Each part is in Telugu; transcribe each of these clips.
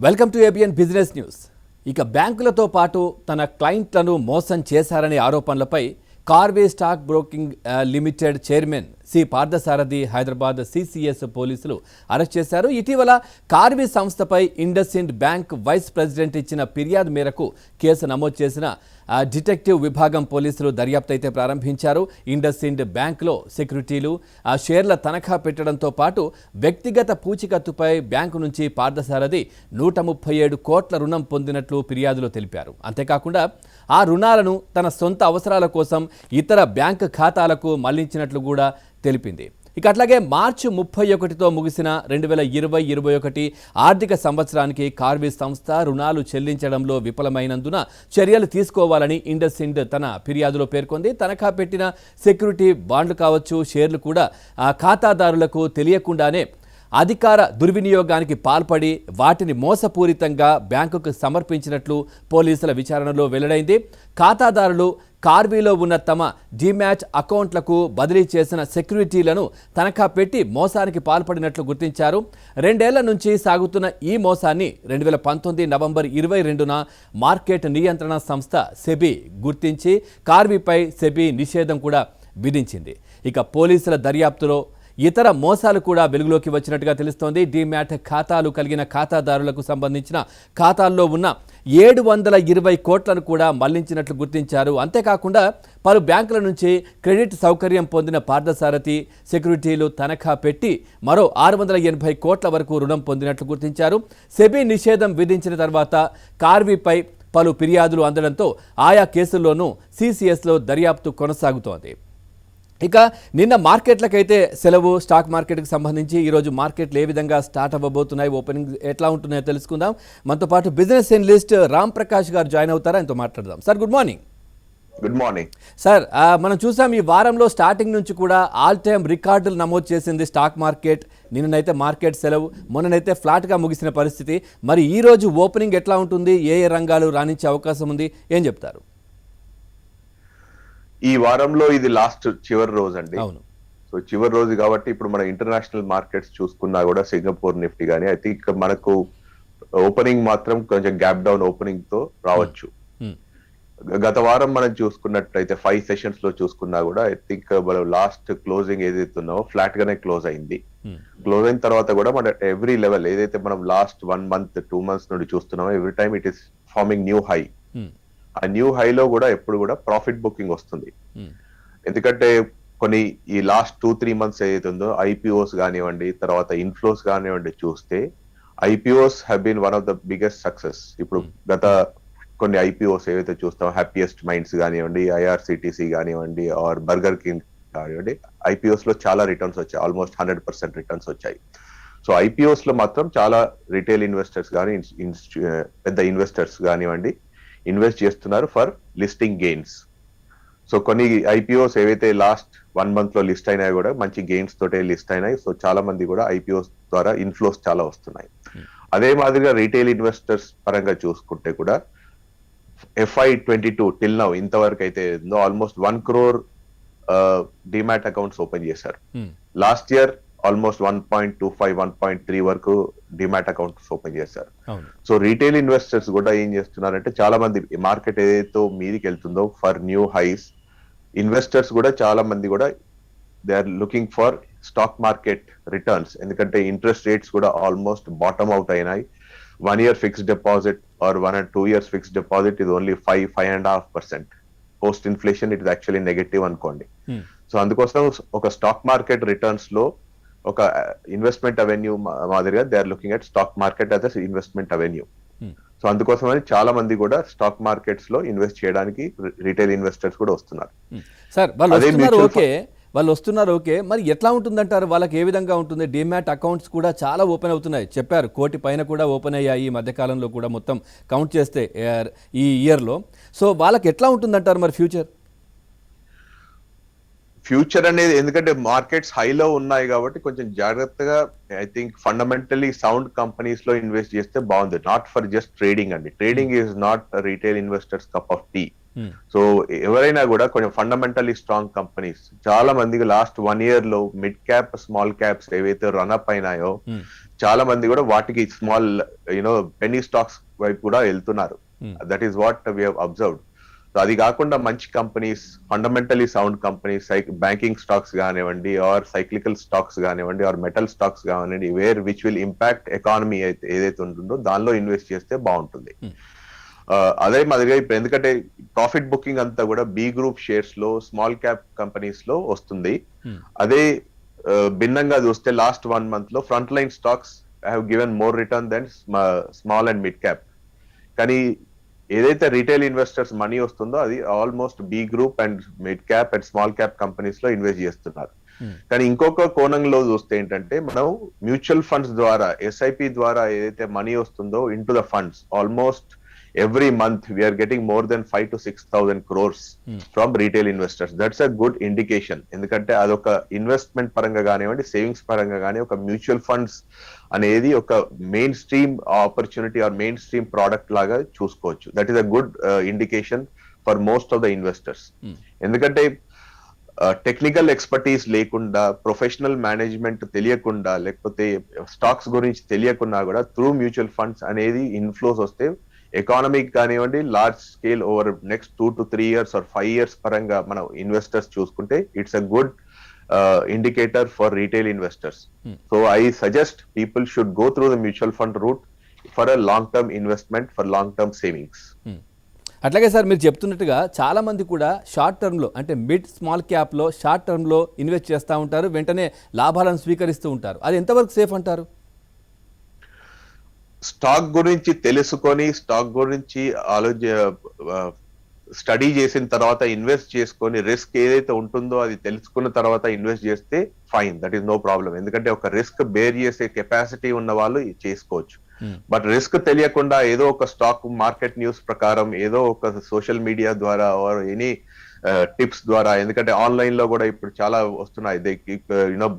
Welcome to ABN business news. ఇక బ్యాంకులతో పాటు తన క్లయింట్లను మోసం చేశారనే ఆరోపణలపై Karvy stock broking limited chairman C Parthasarathy Hyderabad CCS పోలీసులు అరెస్ట్ చేశారు. ఇటీవల కార్వే సంస్థపై ఇండస్ఇండ్ బ్యాంక్ వైస్ ప్రెసిడెంట్ ఇచ్చిన ఫిర్యాదు మేరకు కేసు నమోదు చేసిన డిటెక్టివ్ విభాగం పోలీసులు దర్యాప్తు అయితే ప్రారంభించారు. ఇండస్ఇండ్ బ్యాంకులో సెక్యూరిటీలు షేర్ల తనఖా పెట్టడంతో పాటు వ్యక్తిగత పూచికత్తుపై బ్యాంకు నుంచి పార్థసారథి 137 కోట్ల రుణం పొందినట్లు ఫిర్యాదులో తెలిపారు. అంతేకాకుండా ఆ రుణాలను తన సొంత అవసరాల కోసం ఇతర బ్యాంకు ఖాతాలకు మళ్లించినట్లు కూడా తెలిపింది. ఇక అట్లాగే మార్చి 31తో ముగిసిన 2020-21 ఆర్థిక సంవత్సరానికి కార్వే సంస్థ రుణాలు చెల్లించడంలో విఫలమైనందున చర్యలు తీసుకోవాలని ఇండస్ఇండ్ తన ఫిర్యాదులో పేర్కొంది. తనఖా పెట్టిన సెక్యూరిటీ బాండ్లు కావచ్చు, షేర్లు కూడా ఖాతాదారులకు తెలియకుండానే అధికార దుర్వినియోగానికి పాల్పడి వాటిని మోసపూరితంగా బ్యాంకుకు సమర్పించినట్లు పోలీసుల విచారణలో వెల్లడైంది. ఖాతాదారులు కార్వీలో ఉన్న తమ డిమ్యాట్ అకౌంట్లకు బదిలీ చేసిన సెక్యూరిటీలను తనఖా పెట్టి మోసానికి పాల్పడినట్లు గుర్తించారు. 2 ఏళ్ల నుంచి సాగుతున్న ఈ మోసాన్ని 2019 నవంబర్ 22న మార్కెట్ నియంత్రణ సంస్థ సెబీ గుర్తించి కార్వీపై సెబీ నిషేధం కూడా విధించింది. ఇక పోలీసుల దర్యాప్తులో ఇతర మోసాలు కూడా వెలుగులోకి వచ్చినట్టుగా తెలుస్తోంది. డిమ్యాట్ ఖాతాలు కలిగిన ఖాతాదారులకు సంబంధించిన ఖాతాల్లో ఉన్న 720 కోట్లను కూడా మళ్లించినట్లు గుర్తించారు. అంతేకాకుండా పలు బ్యాంకుల నుంచి క్రెడిట్ సౌకర్యం పొందిన పార్థసారథి సెక్యూరిటీలు తనఖా పెట్టి మరో 680 కోట్ల వరకు రుణం పొందినట్లు గుర్తించారు. సెబీ నిషేధం విధించిన తర్వాత కార్వీపై పలు ఫిర్యాదులు అందడంతో ఆయా కేసుల్లోనూ సిసిఎస్లో దర్యాప్తు కొనసాగుతోంది. ఇక నిన్న మార్కెట్లకైతే సెలవు. స్టాక్ మార్కెట్కి సంబంధించి ఈరోజు మార్కెట్లు ఏ విధంగా స్టార్ట్ అవ్వబోతున్నాయి, ఓపెనింగ్ ఎట్లా ఉంటున్నాయో తెలుసుకుందాం. మనతో పాటు బిజినెస్ అనలిస్ట్ రామ్ ప్రకాష్ గారు జాయిన్ అవుతారా, ఆయనతో మాట్లాడదాం. Sir good morning. Good morning sir. మనం చూసాం ఈ వారంలో స్టార్టింగ్ నుంచి కూడా ఆల్ టైమ్ రికార్డులు నమోదు చేసింది స్టాక్ మార్కెట్. నిన్ననైతే మార్కెట్ సెలవు, మొన్ననైతే ఫ్లాట్గా ముగిసిన పరిస్థితి. మరి ఈ రోజు ఓపెనింగ్ ఎట్లా ఉంటుంది, ఏ ఏ రంగాలు రాణించే అవకాశం ఉంది, ఏం చెప్తారు? ఈ వారంలో ఇది లాస్ట్ చివరి రోజు అండి. అవును. సో చివరి రోజు కాబట్టి ఇప్పుడు మన ఇంటర్నేషనల్ మార్కెట్స్ చూసుకున్నా కూడా సింగపూర్ నిఫ్టీ కానీ ఐ థింక్ మనకు ఓపెనింగ్ మాత్రం కొంచెం గ్యాప్ డౌన్ ఓపెనింగ్ తో రావచ్చు. గత వారం మనం చూసుకున్నట్టయితే 5 సెషన్స్ లో చూసుకున్నా కూడా ఐ థింక్ మనం లాస్ట్ క్లోజింగ్ ఏదైతే ఉన్నామో ఫ్లాట్ గానే క్లోజ్ అయింది. క్లోజ్ అయిన తర్వాత కూడా మన ఎవ్రీ లెవెల్ ఏదైతే మనం లాస్ట్ 1 మంత్ 2 మంత్స్ నుండి చూస్తున్నామో every time it is forming new high. ఆ న్యూ హైలో కూడా ఎప్పుడు కూడా ప్రాఫిట్ బుకింగ్ వస్తుంది. ఎందుకంటే కొన్ని ఈ లాస్ట్ 2-3 మంత్స్ ఏదైతే ఉందో ఐపీఓస్ కానివ్వండి, తర్వాత ఇన్ఫ్లోస్ కానివ్వండి, చూస్తే IPOs have been one of the biggest success. ఇప్పుడు గత కొన్ని ఐపీఓస్ ఏవైతే చూస్తామో హ్యాపీయెస్ట్ మైండ్స్ కానివ్వండి, ఐఆర్సిటిసి కానివ్వండి, ఆర్ బర్గర్ కింగ్ కానివ్వండి, ఐపీఓస్ లో చాలా రిటర్న్స్ వచ్చాయి. ఆల్మోస్ట్ 100% రిటర్న్స్ వచ్చాయి. సో ఐపీఓస్ లో మాత్రం చాలా రిటైల్ ఇన్వెస్టర్స్ కానీ పెద్ద ఇన్వెస్టర్స్ కానివ్వండి ఇన్వెస్ట్ చేస్తున్నారు ఫర్ లిస్టింగ్ గెయిన్స్. సో కొన్ని ఐపీఓస్ ఏవైతే లాస్ట్ 1 మంత్ లో లిస్ట్ అయినాయి కూడా మంచి గెయిన్స్ తోటే లిస్ట్ అయినాయి. సో చాలా మంది కూడా ఐపీఓస్ ద్వారా ఇన్ఫ్లోస్ చాలా వస్తున్నాయి. అదే మాదిరిగా రీటైల్ ఇన్వెస్టర్స్ పరంగా చూసుకుంటే కూడా FY22 టిల్ నౌ ఇంతవరకు అయితే almost 1 crore demat accounts open చేశారు. లాస్ట్ ఇయర్ ఆల్మోస్ట్ 1.25 1.3 వరకు డిమాట్ అకౌంట్స్ ఓపెన్ చేశారు. సో రీటైల్ ఇన్వెస్టర్స్ కూడా ఏం చేస్తున్నారంటే చాలా మంది మార్కెట్ ఏదైతే మీదికి వెళ్తుందో ఫర్ న్యూ హైస్, ఇన్వెస్టర్స్ కూడా చాలా మంది కూడా they are looking for stock market returns. ఎందుకంటే ఇంట్రెస్ట్ రేట్స్ కూడా ఆల్మోస్ట్ బాటమ్ అవుట్ అయినాయి. 1 year fixed deposit or 1 or 2 years fixed deposit ఇది only 5.5%. Post inflation it is actually negative అనుకోండి. సో అందుకోసం ఒక స్టాక్ మార్కెట్ రిటర్న్స్ లో ఒక ఇన్వెస్ట్మెంట్ అవెన్యూ మాదిరిగా they are looking at stock market as investment avenue. So అందుకోసమని చాలా మంది కూడా స్టాక్ మార్కెట్స్ లో ఇన్వెస్ట్ చేయడానికి రిటైల్ ఇన్వెస్టర్స్ కూడా వస్తున్నారు. సార్ వాళ్ళు వస్తున్నారు ఓకే, మరి ఎట్లా ఉంటుందంటారు? వాళ్ళకి ఏ విధంగా ఉంటుంది? డిమ్యాట్ అకౌంట్స్ కూడా చాలా ఓపెన్ అవుతున్నాయి చెప్పారు. 1 కోటి పైన కూడా ఓపెన్ అయ్యాయి ఈ మధ్యకాలంలో కూడా మొత్తం కౌంట్ చేస్తే ఈ ఇయర్లో. సో వాళ్ళకి ఎట్లా ఉంటుందంటారు మరి ఫ్యూచర్ అనేది? ఎందుకంటే మార్కెట్స్ హైలో ఉన్నాయి కాబట్టి కొంచెం జాగ్రత్తగా I think fundamentally sound companies లో ఇన్వెస్ట్ చేస్తే బాగుంది. నాట్ ఫర్ జస్ట్ ట్రేడింగ్ అండి. Trading is not retail investors cup of tea. So ఎవరైనా కూడా కొంచెం ఫండమెంటల్లీ స్ట్రాంగ్ కంపెనీస్, చాలా మందికి లాస్ట్ 1 year లో మిడ్ క్యాప్ స్మాల్ క్యాప్స్ ఏవైతే రన్అప్ అయినాయో చాలా మంది కూడా వాటికి స్మాల్ పెన్నీ స్టాక్స్ వైపు కూడా వెళ్తున్నారు. That is what we have observed. So అది కాకుండా మంచి companies, fundamentally sound companies, banking stocks కానివ్వండి, ఆర్ సైక్లికల్ స్టాక్స్ కానివ్వండి, ఆర్ మెటల్ స్టాక్స్ కానివ్వండి, విచ్ విల్ ఇంపాక్ట్ ఎకానమీ అయితే ఏదైతే ఉంటుందో దానిలో ఇన్వెస్ట్ చేస్తే బాగుంటుంది. అదే మాదిరిగా ఇప్పుడు ఎందుకంటే ప్రాఫిట్ బుకింగ్ అంతా కూడా బి గ్రూప్ షేర్స్ లో, స్మాల్ క్యాప్ కంపెనీస్ లో వస్తుంది. అదే భిన్నంగా చూస్తే లాస్ట్ 1 month లో front line stocks have given more return than small and mid cap. కానీ ఏదైతే రీటైల్ ఇన్వెస్టర్స్ మనీ వస్తుందో అది almost B group and mid cap and small cap companies లో ఇన్వెస్ట్ చేస్తున్నారు. కానీ ఇంకొక కోణంలో చూస్తే ఏంటంటే మనం మ్యూచువల్ ఫండ్స్ ద్వారా, ఎస్ఐపి ద్వారా ఏదైతే మనీ వస్తుందో in to the funds, almost every month we are getting more than 5,000 to 6,000 crores from retail investors. That's a good indication. ఎందుకంటే అదొక ఇన్వెస్ట్మెంట్ పరంగా కానివ్వండి, సేవింగ్స్ పరంగా కానీ ఒక మ్యూచువల్ ఫండ్స్ అనేది ఒక main stream opportunity or main stream product లాగా చూసుకోవచ్చు. That is a good indication for most of the investors. ఎందుకంటే టెక్నికల్ ఎక్స్పర్టీస్ లేకుండా, ప్రొఫెషనల్ మేనేజ్మెంట్ తెలియకుండా, లేకపోతే స్టాక్స్ గురించి తెలియకుండా కూడా త్రూ మ్యూచువల్ ఫండ్స్ అనేది ఇన్ఫ్లోస్ వస్తే ఎకానమిక్ కానివ్వండి, large scale over next 2 to 3 years or 5 years పరంగా మనం ఇన్వెస్టర్స్ చూసుకుంటే it's a good indicator for retail investors. So I suggest people should go through the mutual fund route for a long term investment, for long term savings. అట్లాగే సార్ మీరు చెప్తున్నట్టుగా చాలా మంది కూడా షార్ట్ టర్మ్లో అంటే మిడ్ స్మాల్ క్యాప్లో షార్ట్ టర్మ్లో ఇన్వెస్ట్ చేస్తూ ఉంటారు, వెంటనే లాభాలను స్వీకరిస్తూ ఉంటారు. అది ఎంతవరకు సేఫ్ అంటారు? స్టాక్ గురించి తెలుసుకొని, స్టాక్ గురించి స్టడీ చేసిన తర్వాత ఇన్వెస్ట్ చేసుకొని, రిస్క్ ఏదైతే ఉంటుందో అది తెలుసుకున్న తర్వాత ఇన్వెస్ట్ చేస్తే fine, that is no problem. ఎందుకంటే ఒక రిస్క్ బేర్ చేసే కెపాసిటీ ఉన్న వాళ్ళు చేసుకోవచ్చు. బట్ రిస్క్ తెలియకుండా ఏదో ఒక స్టాక్ మార్కెట్ న్యూస్ ప్రకారం, ఏదో ఒక సోషల్ మీడియా ద్వారా ఆర్ ఎనీ టిప్స్ ద్వారా, ఎందుకంటే ఆన్లైన్ లో కూడా ఇప్పుడు చాలా వస్తున్నాయి,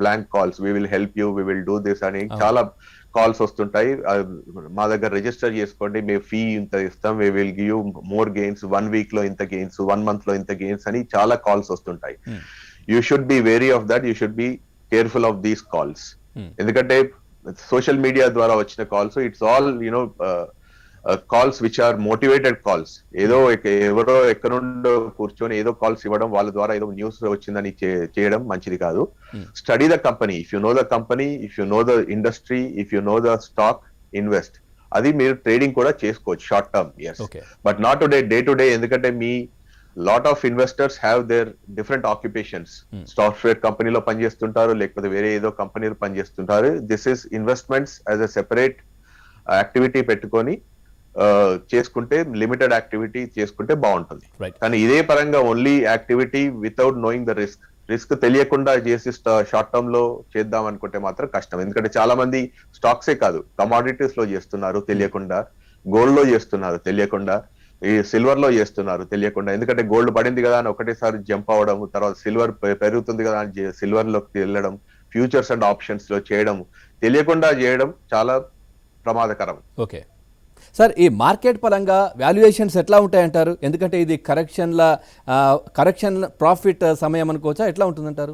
blank calls, we will help you, we will do this అని చాలా కాల్స్ వస్తుంటాయి. మా దగ్గర రిజిస్టర్ చేసుకోండి, మేము ఫీ ఇంత ఇస్తాం, we will give you more gains, 1 week లో ఇంత గెయిన్స్, 1 month లో ఇంత గెయిన్స్ అని చాలా కాల్స్ వస్తుంటాయి. You should be very of that, you should be careful of these calls. ఎందుకంటే సోషల్ మీడియా ద్వారా వచ్చిన calls, it's all calls which are motivated calls. ఏదో ఎవరో ఎక్కడుండో కూర్చొని ఏదో కాల్స్ ఇవ్వడం, వాళ్ళ ద్వారా ఏదో న్యూస్ వచ్చిందని చేయడం మంచిది కాదు. Study the company, if you know the company, if you know the industry, if you know the stock, invest. అది మీరు ట్రేడింగ్ కూడా చేసుకోవచ్చు short term, yes, but not day to day. ఎందుకంటే మీ lot of investors have their different occupations. Software కంపెనీలో పనిచేస్తుంటారు, లేకపోతే వేరే ఏదో కంపెనీలో పనిచేస్తుంటారు. This is investments as a separate activity పెట్టుకొని చేసుకుంటే, లిమిటెడ్ యాక్టివిటీ చేసుకుంటే బాగుంటుంది. కానీ ఇదే పరంగా only activity without knowing the risk తెలియకుండా చేసి షార్ట్ టర్మ్ లో చేద్దాం అనుకుంటే మాత్రం కష్టం. ఎందుకంటే చాలా మంది స్టాక్సే కాదు, కమాడిటీస్ లో చేస్తున్నారు తెలియకుండా, గోల్డ్ లో చేస్తున్నారు తెలియకుండా, ఈ సిల్వర్ లో చేస్తున్నారు తెలియకుండా. ఎందుకంటే గోల్డ్ పడింది కదా అని ఒకటేసారి జంప్ అవడం, తర్వాత సిల్వర్ పెరుగుతుంది కదా అని సిల్వర్ లోకి వెళ్ళడం, ఫ్యూచర్స్ అండ్ ఆప్షన్స్ లో చేయడం, తెలియకుండా చేయడం చాలా ప్రమాదకరం. ఓకే సార్, ఈ మార్కెట్ పరంగా వాల్యుయేషన్స్ ఎట్లా ఉంటాయంటారు? ఎందుకంటే ఇది కరెక్షన్ ప్రాఫిట్ సమయం అనుకోవచ్చా, ఎట్లా ఉంటుందంటారు?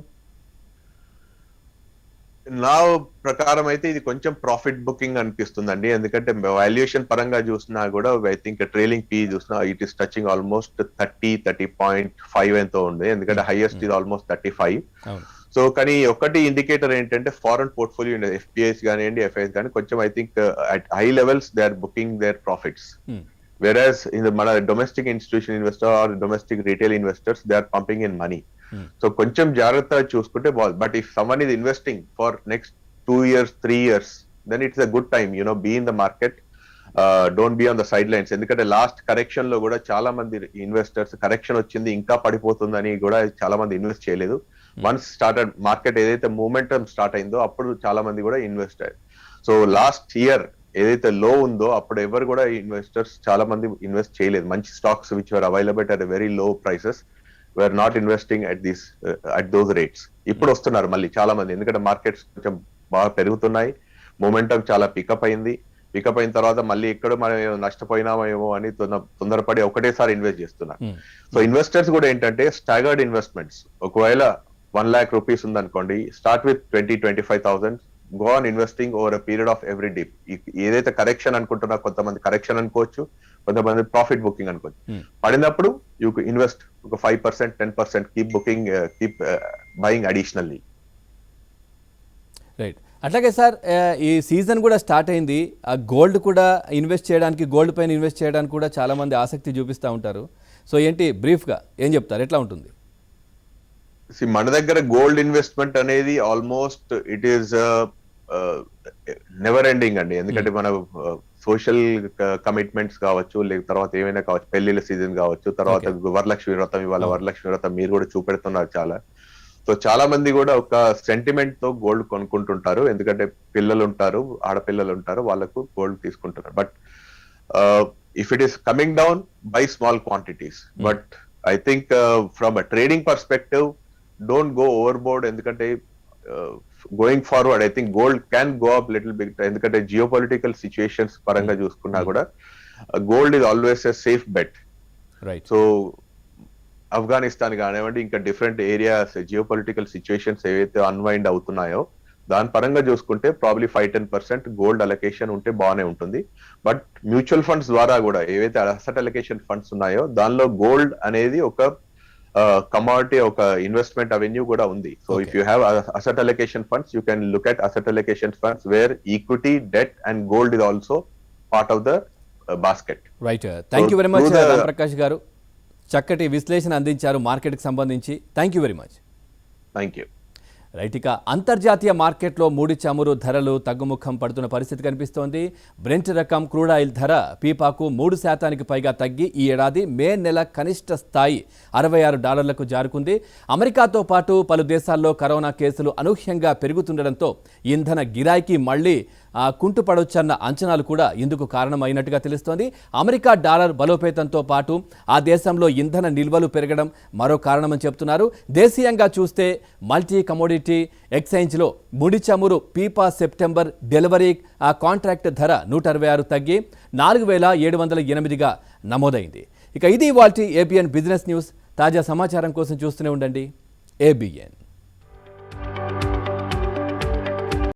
నా ప్రకారం అయితే ఇది కొంచెం ప్రాఫిట్ బుకింగ్ అనిపిస్తుందండి. ఎందుకంటే వాల్యుయేషన్ పరంగా చూసినా కూడా ఐ థింక్ ట్రైలింగ్ పీ చూసినా ఇట్ ఈస్ టచింగ్ ఆల్మోస్ట్ 30.5 ఎంతో ఉంది. ఎందుకంటే హైయెస్ట్ ఇది ఆల్మోస్ట్ 35. సో కానీ ఒకటి ఇండికేటర్ ఏంటంటే ఫారెన్ పోర్ట్ఫోలియో ఎఫ్పిఐస్ కానివ్వండి, ఎఫ్ఐఎస్ కానీ కొంచెం I think at high levels they are booking their profits. Whereas మన domestic institution investor or domestic retail investors they are pumping in money. So కొంచెం జాగ్రత్త చూసుకుంటే బాగుంది. But if someone is investing for next 2 years 3 years then it's a good time, be in the market, don't be on the sidelines. ఎందుకంటే లాస్ట్ కరెక్షన్ లో కూడా చాలా మంది ఇన్వెస్టర్స్ కరెక్షన్ వచ్చింది ఇంకా పడిపోతుందని కూడా చాలా మంది ఇన్వెస్ట్ చేయలేదు. వన్స్ స్టార్టెడ్ మార్కెట్ ఏదైతే మూమెంటం స్టార్ట్ అయిందో అప్పుడు చాలా మంది కూడా ఇన్వెస్ట్ అయ్యారు. సో లాస్ట్ ఇయర్ ఏదైతే లో ఉందో అప్పుడు ఎవరు కూడా ఇన్వెస్టర్స్ చాలా మంది ఇన్వెస్ట్ చేయలేదు. మంచి stocks which are available at very low prices were not investing at those rates. ఇప్పుడు వస్తున్నారు మళ్ళీ చాలా మంది, ఎందుకంటే మార్కెట్స్ కొంచెం బాగా పెరుగుతున్నాయి, మూమెంటం చాలా పికప్ అయింది, పికప్ అయిన తర్వాత మళ్ళీ ఎక్కడ మనం నష్టపోయినామేమో అని తొందరపడి ఒకటేసారి ఇన్వెస్ట్ చేస్తున్నారు. సో ఇన్వెస్టర్స్ కూడా ఏంటంటే స్టాగర్డ్ ఇన్వెస్ట్మెంట్స్, ఒకవేళ 1 lakh రూపీస్ ఉందనుకోండి, start with 20-25,000, go on investing over a period of every dip. ఏదైతే కరెక్షన్ అనుకుంటున్నా, కొంతమంది కరెక్షన్ అనుకోవచ్చు, కొంతమంది ప్రాఫిట్ బుకింగ్ అనుకోవచ్చు. పడినప్పుడు యూ ఇన్వెస్ట్ ఒక 5%, 10%, keep booking, keep buying additionally. Right. అట్లాగే సార్, ఈ సీజన్ కూడా స్టార్ట్ అయింది. ఆ గోల్డ్ కూడా ఇన్వెస్ట్ చేయడానికి, గోల్డ్ పైన ఇన్వెస్ట్ చేయడానికి కూడా చాలామంది ఆసక్తి చూపిస్తూ ఉంటారు. సో ఏంటి బ్రీఫ్గా ఏం చెప్తారు, ఎట్లా ఉంటుంది? మన దగ్గర గోల్డ్ ఇన్వెస్ట్మెంట్ అనేది almost it is never ending అండి. ఎందుకంటే మన సోషల్ కమిట్మెంట్స్ కావచ్చు, లేక తర్వాత ఏమైనా కావచ్చు, పెళ్లిళ్ళ సీజన్ కావచ్చు, తర్వాత వరలక్ష్మి వ్రతం, ఇవాళ వరలక్ష్మి వ్రతం మీరు కూడా చూపెడుతున్నారు చాలా. సో చాలా మంది కూడా ఒక సెంటిమెంట్ తో గోల్డ్ కొనుక్కుంటుంటారు, ఎందుకంటే పిల్లలు ఉంటారు, ఆడపిల్లలు ఉంటారు, వాళ్ళకు గోల్డ్ తీసుకుంటున్నారు. But if it is coming down, buy small quantities. But I think from a trading perspective, don't go overboard. ఎందుకంటే going forward I think gold can go up little bit. ఎందుకంటే జియో పొలిటికల్ సిచ్యుయేషన్స్ పరంగా చూసుకున్నా కూడా gold is always a safe bet. So Afghanistan కానివ్వండి, ఇంకా different areas geopolitical situations ఏవైతే అన్వైండ్ అవుతున్నాయో దాని పరంగా చూసుకుంటే ప్రాబ్లీ 5-10% గోల్డ్ అలొకేషన్ ఉంటే బాగానే ఉంటుంది. బట్ మ్యూచువల్ ఫండ్స్ ద్వారా కూడా ఏవైతే అసెట్ అలొకేషన్ ఫండ్స్ ఉన్నాయో దానిలో గోల్డ్ అనేది ఒక కమాడిటీ, ఒక ఇన్వెస్ట్మెంట్ అవెన్యూ కూడా ఉంది. So if you have asset allocation funds, you can look at asset allocation funds where equity, debt and gold is also part of the basket. Right. Thank you very much Ramprakash garu, చక్కటి విశ్లేషణ అందించారు మార్కెట్కి సంబంధించి. Thank you very much. Thank you. Right. ఇక అంతర్జాతీయ మార్కెట్లో ముడి చమురు ధరలు తగ్గుముఖం పడుతున్న పరిస్థితి కనిపిస్తోంది. బ్రెంట్ రకం క్రూడ్ ఆయిల్ ధర పీపాకు 3% పైగా తగ్గి ఈ ఏడాది మే నెల కనిష్ట స్థాయి $66కు జారుకుంది. అమెరికాతో పాటు పలు దేశాల్లో కరోనా కేసులు అనూహ్యంగా పెరుగుతుండటంతో ఇంధన గిరాకీ మళ్లీ కుంటుపడొచ్చన్న అంచనాలు కూడా ఇందుకు కారణమైనట్టుగా తెలుస్తోంది. అమెరికా డాలర్ బలోపేతంతో పాటు ఆ దేశంలో ఇంధన నిల్వలు పెరగడం మరో కారణమని చెబుతున్నారు. దేశీయంగా చూస్తే మల్టీ కమోడిటీ ఎక్స్చేంజ్లో ముడి చమురు పీపా సెప్టెంబర్ డెలివరీ కాంట్రాక్ట్ ధర 166 తగ్గి 4,708గా నమోదైంది. ఇక ఇది ఇవాల్టి ఏబిఎన్ బిజినెస్ న్యూస్. తాజా సమాచారం కోసం చూస్తూనే ఉండండి ఏబిఎన్.